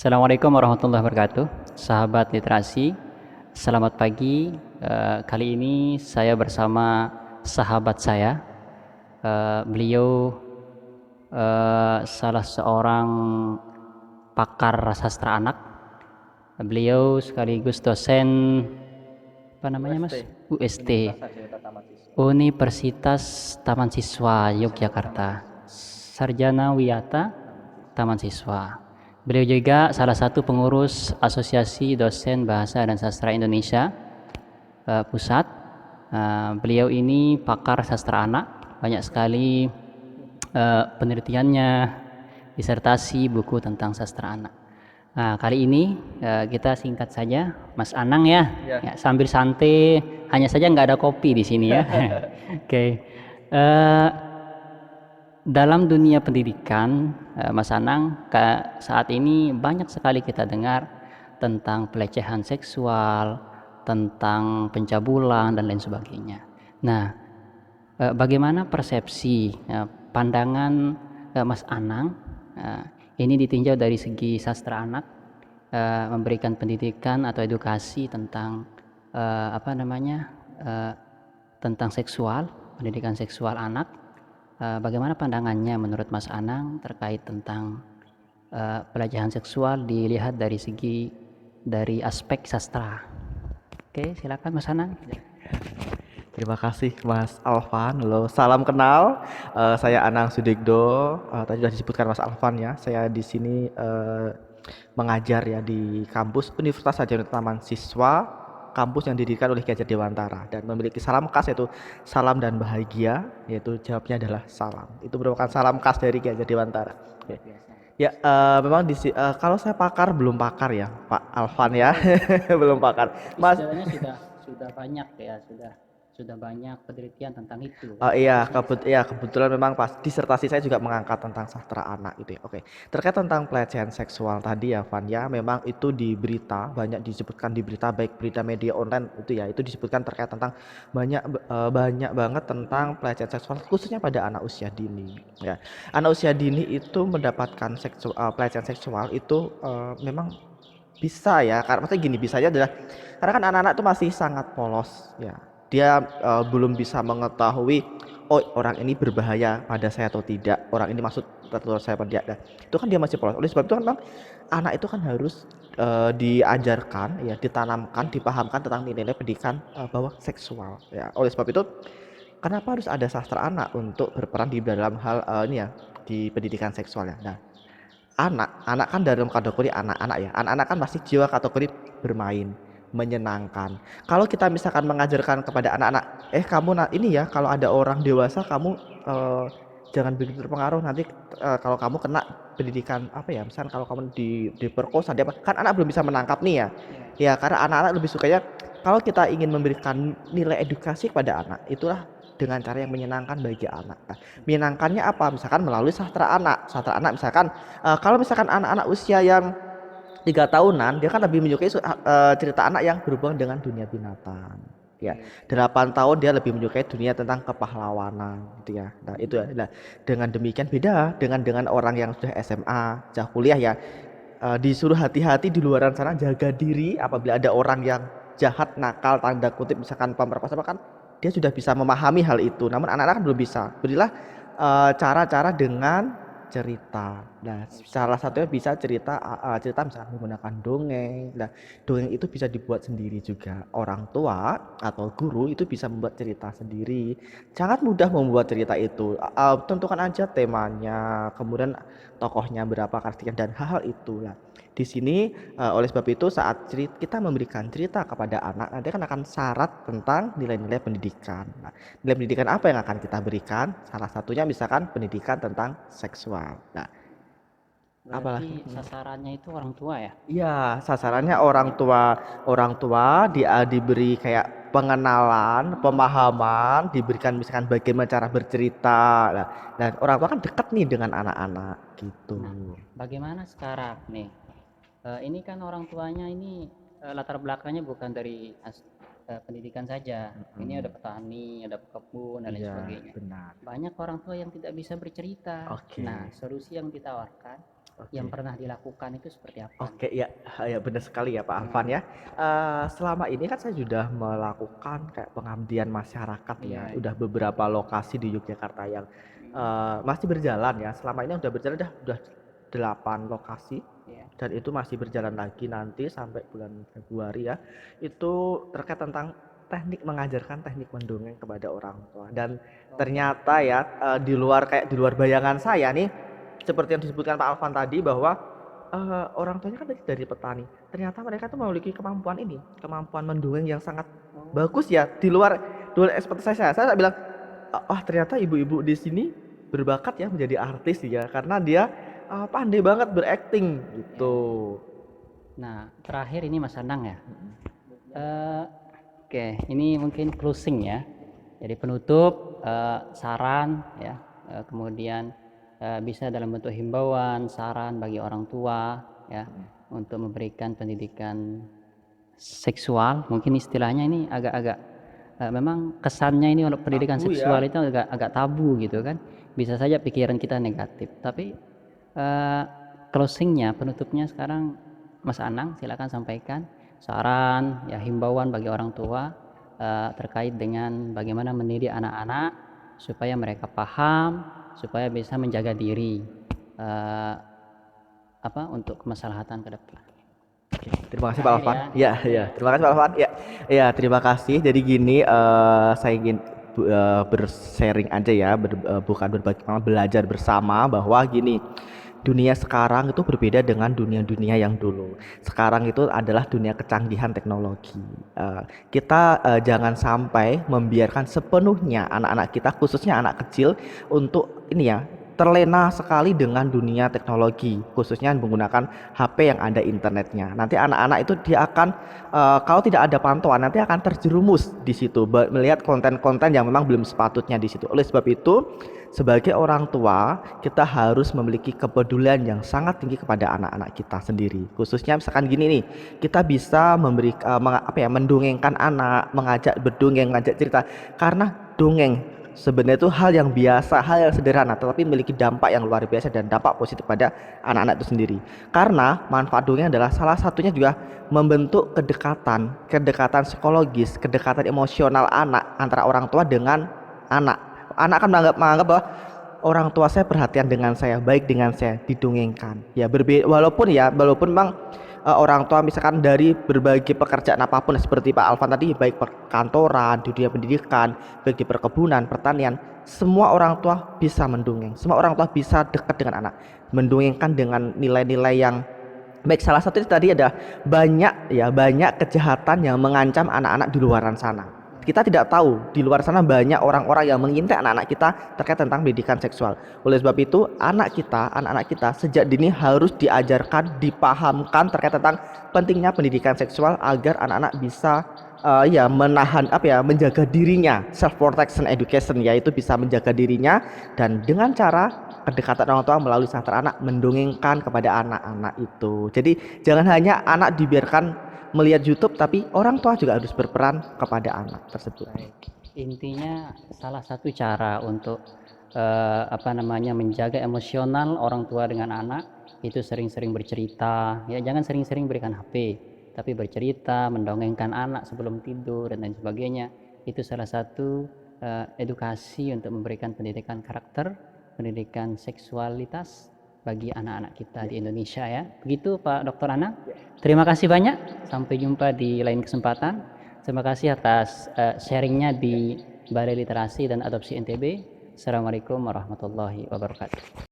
Assalamualaikum warahmatullahi wabarakatuh, sahabat literasi. Selamat pagi. Kali ini saya bersama sahabat saya. Beliau salah seorang pakar sastra anak. Beliau sekaligus dosen apa namanya Mas? UST, Universitas Taman Siswa Yogyakarta, Sarjana Wiyata Taman Siswa. Beliau juga salah satu pengurus Asosiasi Dosen Bahasa dan Sastra Indonesia Pusat. Beliau ini pakar sastra anak, banyak sekali penelitiannya, disertasi, buku tentang sastra anak. Nah, kali ini kita singkat saja, Mas Anang ya, ya sambil santai, hanya saja nggak ada kopi di sini ya. Oke. Dalam dunia pendidikan, Mas Anang, saat ini banyak sekali kita dengar tentang pelecehan seksual, tentang pencabulan dan lain sebagainya. Nah, bagaimana persepsi, pandangan Mas Anang? Ini ditinjau dari segi sastra anak, memberikan pendidikan atau edukasi tentang tentang seksual, pendidikan seksual anak. Bagaimana pandangannya menurut Mas Anang terkait tentang pelecehan seksual dilihat dari aspek sastra? Oke, silakan Mas Anang. Terima kasih Mas Alvan. Halo, salam kenal. Saya Anang Sudegdo. Tadi sudah disebutkan Mas Alvan ya. Saya di sini mengajar ya di kampus Universitas Sarjana Taman Siswa, kampus yang didirikan oleh Ki Hajar Dewantara dan memiliki salam khas yaitu salam dan bahagia, yaitu jawabnya adalah salam. Itu merupakan salam khas dari Ki Hajar Dewantara. Oke. Ya, memang kalau saya pakar belum pakar ya, Pak Alvan ya, belum pakar. Mas, Sebenarnya sudah banyak ya, sudah banyak penelitian tentang itu. Iya, kebetulan memang pas disertasi saya juga mengangkat tentang sastra anak gitu ya. Oke. Terkait tentang pelecehan seksual tadi ya, Van ya, memang itu di berita banyak disebutkan di berita baik berita media online itu ya, itu disebutkan terkait tentang banyak banget tentang pelecehan seksual khususnya pada anak usia dini ya. Anak usia dini itu mendapatkan pelecehan seksual itu memang bisa ya, karena maksudnya gini, bisanya adalah karena kan anak-anak itu masih sangat polos ya. Dia belum bisa mengetahui oh orang ini berbahaya pada saya atau tidak, orang ini maksud tertular saya pada tidak. Nah, itu kan dia masih polos. Oleh sebab itu kan memang anak itu kan harus diajarkan ya, ditanamkan, dipahamkan tentang nilai-nilai pendidikan bahwa seksual ya. Oleh sebab itu kenapa harus ada sastra anak untuk berperan di dalam hal ini ya, di pendidikan seksual ya. Nah, anak kan dalam kategori anak-anak ya, anak-anak kan pasti jiwa kategori bermain, menyenangkan. Kalau kita misalkan mengajarkan kepada anak-anak, kamu ini ya, kalau ada orang dewasa kamu jangan begitu terpengaruh nanti kalau kamu kena pendidikan apa ya, misalkan kalau kamu diperkosa dia kan anak belum bisa menangkap nih ya. Ya karena anak-anak lebih sukanya kalau kita ingin memberikan nilai edukasi kepada anak, itulah dengan cara yang menyenangkan bagi anak. Nah, menyenangkannya apa? Misalkan melalui sastra anak. Sastra anak misalkan kalau misalkan anak-anak usia yang 3 tahunan, dia kan lebih menyukai cerita anak yang berhubungan dengan dunia binatang. Ya, 8 tahun dia lebih menyukai dunia tentang kepahlawanan, gitu ya. Nah, itu ya. Nah, dengan demikian beda dengan orang yang sudah SMA, sudah kuliah ya. Disuruh hati-hati di luaran sana, jaga diri apabila ada orang yang jahat, nakal, tanda kutip misalkan pemerkosa, kan dia sudah bisa memahami hal itu. Namun anak-anak kan belum bisa. Berilah cara-cara dengan cerita. Nah, salah satunya bisa cerita misalkan menggunakan dongeng. Nah, dongeng itu bisa dibuat sendiri juga. Orang tua atau guru itu bisa membuat cerita sendiri. Sangat mudah membuat cerita itu. Tentukan aja temanya, kemudian tokohnya berapa, karakternya dan hal-hal itu. Nah, di sini oleh sebab itu saat kita memberikan cerita kepada anak, nanti akan syarat tentang nilai-nilai pendidikan. Nah, nilai pendidikan apa yang akan kita berikan? Salah satunya misalkan pendidikan tentang seksual. Nah, Berarti sasarannya itu orang tua ya? iya, sasarannya orang tua diberi kayak pengenalan, pemahaman, diberikan misalkan bagaimana cara bercerita. Nah, dan orang tua kan dekat nih dengan anak-anak gitu. Nah, bagaimana sekarang nih? Ini kan orang tuanya ini latar belakangnya bukan dari pendidikan saja. Ini ada petani, ada pekebun, dan lain Iya, sebagainya. benar. Banyak orang tua yang tidak bisa bercerita. Oke. Nah, solusi yang ditawarkan yang Oke. pernah dilakukan itu seperti apa? Oke, ya, ya benar sekali ya Pak Alvan ya. Selama ini kan saya sudah melakukan kayak pengabdian masyarakat ya. Iya, Udah beberapa lokasi di Yogyakarta yang mm, masih berjalan ya. Selama ini udah berjalan udah 8 lokasi iya, dan itu masih berjalan lagi nanti sampai bulan Februari ya. Itu terkait tentang teknik mengajarkan teknik mendongeng kepada orang tua dan ternyata ya di luar bayangan saya nih seperti yang disebutkan Pak Alvan tadi bahwa orang tuanya kan tadi dari petani. Ternyata mereka tuh memiliki kemampuan ini, kemampuan mendongeng yang sangat bagus ya di luar ekspektasi saya. Saya bilang, "Ah, ternyata ibu-ibu di sini berbakat ya menjadi artis ya karena dia pandai banget berakting iya. gitu." Nah, terakhir ini Mas Anang ya. Eh, oke, ini mungkin closing ya. Jadi penutup, saran ya, kemudian bisa dalam bentuk himbauan, saran bagi orang tua ya, untuk memberikan pendidikan seksual. Mungkin istilahnya ini agak-agak memang kesannya ini untuk pendidikan Tabu seksual ya. itu agak tabu gitu kan. Bisa saja pikiran kita negatif. Tapi closingnya, penutupnya sekarang Mas Anang silakan sampaikan saran ya, himbauan bagi orang tua terkait dengan bagaimana mendidik anak-anak supaya mereka paham, supaya bisa menjaga diri eh, untuk kemaslahatan ke depan. Terima kasih Pak Terakhir Alvan. ya, Ya, closingnya ya. ya. Terima kasih Pak Alvan. Ya, ya. Terima kasih. Jadi gini, saya ingin bersharing aja ya, bukan berbagi, malah belajar bersama bahwa gini, dunia sekarang itu berbeda dengan dunia-dunia yang dulu. Sekarang itu adalah dunia kecanggihan teknologi. Kita jangan sampai membiarkan sepenuhnya anak-anak kita, khususnya anak kecil, untuk ini ya terlena sekali dengan dunia teknologi, khususnya menggunakan HP yang ada internetnya. Nanti anak-anak itu dia akan kalau tidak ada pantauan nanti akan terjerumus di situ melihat konten-konten yang memang belum sepatutnya di situ. Oleh sebab itu, sebagai orang tua kita harus memiliki kepedulian yang sangat tinggi kepada anak-anak kita sendiri. Khususnya misalkan gini nih, kita bisa mendongengkan anak, mengajak berdongeng, mengajak cerita karena dongeng sebenarnya itu hal yang biasa, hal yang sederhana, tetapi memiliki dampak yang luar biasa dan dampak positif pada anak-anak itu sendiri. Karena manfaat dongeng adalah salah satunya juga membentuk kedekatan psikologis, kedekatan emosional anak antara orang tua dengan anak. Anak akan menganggap bahwa orang tua saya perhatian dengan saya, baik dengan saya, didongengkan. Ya walaupun memang orang tua misalkan dari berbagai pekerjaan apapun seperti Pak Alvan tadi, baik perkantoran, di dunia pendidikan, baik di perkebunan, pertanian, semua orang tua bisa mendongeng, semua orang tua bisa dekat dengan anak, mendongengkan dengan nilai-nilai yang baik. Salah satu itu tadi ada banyak kejahatan yang mengancam anak-anak di luaran sana. Kita tidak tahu di luar sana banyak orang-orang yang mengintai anak-anak kita terkait tentang pendidikan seksual. Oleh sebab itu, anak-anak kita sejak dini harus diajarkan, dipahamkan terkait tentang pentingnya pendidikan seksual agar anak-anak bisa menjaga dirinya, self protection education, yaitu bisa menjaga dirinya dan dengan cara kedekatan orang tua melalui sastra anak mendongengkan kepada anak-anak itu. Jadi jangan hanya anak dibiarkan melihat YouTube, tapi orang tua juga harus berperan kepada anak tersebut. Baik. Intinya salah satu cara untuk menjaga emosional orang tua dengan anak itu sering-sering bercerita. Ya, jangan sering-sering berikan HP, tapi bercerita, mendongengkan anak sebelum tidur dan lain sebagainya. Itu salah satu edukasi untuk memberikan pendidikan karakter, pendidikan seksualitas bagi anak-anak kita di Indonesia ya. Begitu Pak Dr. Ana. Terima kasih banyak. Sampai jumpa di lain kesempatan. Terima kasih atas sharingnya di Balai Literasi dan Adopsi NTB. Assalamualaikum warahmatullahi wabarakatuh.